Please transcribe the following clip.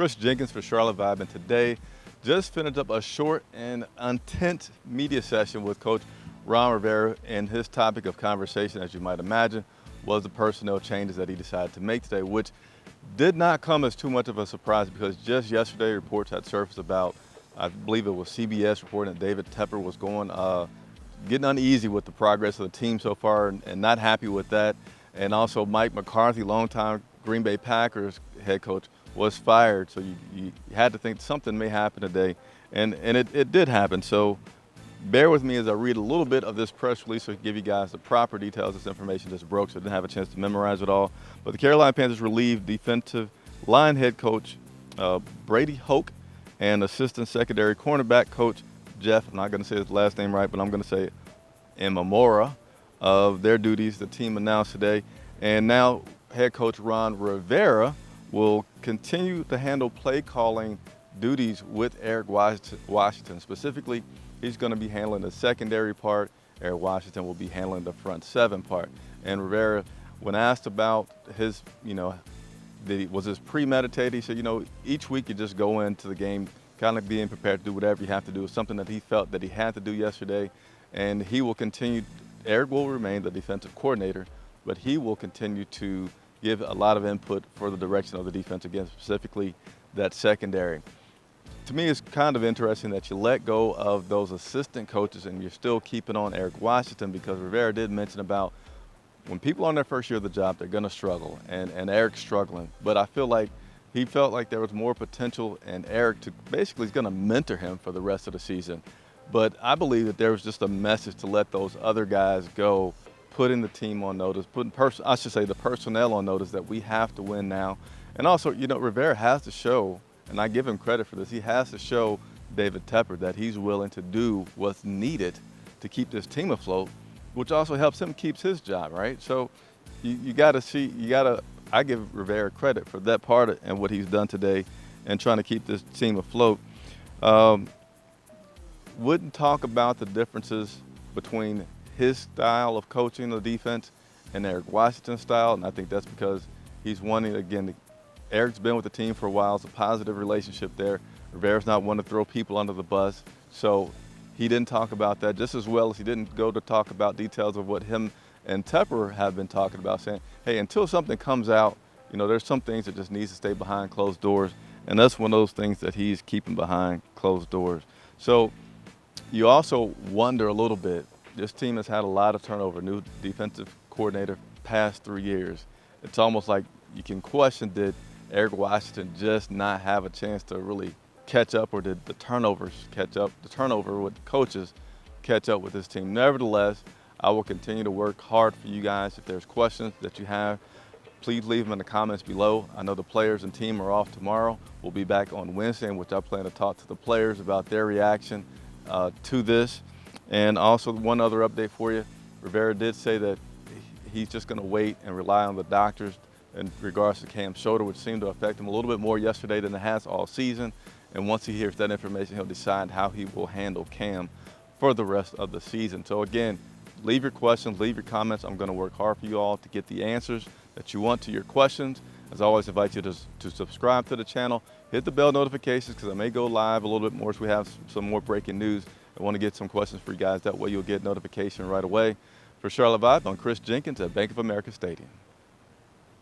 Chris Jenkins for Charlotte Vibe, and today just finished up a short and intense media session with Coach Ron Rivera, and his topic of conversation, as you might imagine, was the personnel changes that he decided to make today, which did not come as too much of a surprise because just yesterday reports had surfaced about, I believe it was CBS reporting that David Tepper was getting uneasy with the progress of the team so far and not happy with that. And also Mike McCarthy, longtime Green Bay Packers head coach, was fired. So you had to think something may happen today, and it did happen. So bear with me as I read a little bit of this press release so I can give you guys the proper details. This information just broke, so I didn't have a chance to memorize it all. But the Carolina Panthers relieved defensive line head coach Brady Hoke and assistant secondary cornerback coach Jeff, I'm not going to say his last name right, but I'm going to say Imamora, of their duties. The team announced today. And now head coach Ron Rivera will continue to handle play calling duties with Eric Washington. Specifically, he's going to be handling the secondary part. Eric Washington will be handling the front seven part. And Rivera, when asked about his, was this premeditated, he said, each week you just go into the game kind of being prepared to do whatever you have to do. It's something that he felt that he had to do yesterday, and he will continue. Eric will remain the defensive coordinator, but he will continue to give a lot of input for the direction of the defense, again, specifically that secondary. To me, it's kind of interesting that you let go of those assistant coaches and you're still keeping on Eric Washington, because Rivera did mention about when people are on their first year of the job, they're going to struggle, and Eric's struggling. But I feel like he felt like there was more potential, and Eric basically is going to mentor him for the rest of the season. But I believe that there was just a message to let those other guys go, putting the team on notice, the personnel on notice that we have to win now. And also, Rivera has to show, and I give him credit for this, he has to show David Tepper that he's willing to do what's needed to keep this team afloat, which also helps him keep his job, right? So I give Rivera credit for that part and what he's done today and trying to keep this team afloat. Wouldn't talk about the differences between his style of coaching the defense and Eric Washington's style, and I think that's because he's wanting, again, Eric's been with the team for a while. It's a positive relationship there. Rivera's not one to throw people under the bus, so he didn't talk about that, just as well as he didn't go to talk about details of what him and Tepper have been talking about, saying, hey, until something comes out, there's some things that just needs to stay behind closed doors, and that's one of those things that he's keeping behind closed doors. So you also wonder a little bit, this team has had a lot of turnover, new defensive coordinator past 3 years. It's almost like you can question, did Eric Washington just not have a chance to really catch up, or did the turnovers catch up, the turnover with the coaches catch up with this team? Nevertheless, I will continue to work hard for you guys. If there's questions that you have, please leave them in the comments below. I know the players and team are off tomorrow. We'll be back on Wednesday, in which I plan to talk to the players about their reaction to this. And also, one other update for you, Rivera did say that he's just going to wait and rely on the doctors in regards to Cam's shoulder, which seemed to affect him a little bit more yesterday than it has all season. And once he hears that information, he'll decide how he will handle Cam for the rest of the season. So again, leave your questions, leave your comments. I'm going to work hard for you all to get the answers that you want to your questions. As always, I invite you to subscribe to the channel, hit the bell notifications, because I may go live a little bit more as we have some more breaking news. I want to get some questions for you guys. That way you'll get notification right away. For Charlotte Vibe, I'm Chris Jenkins at Bank of America Stadium.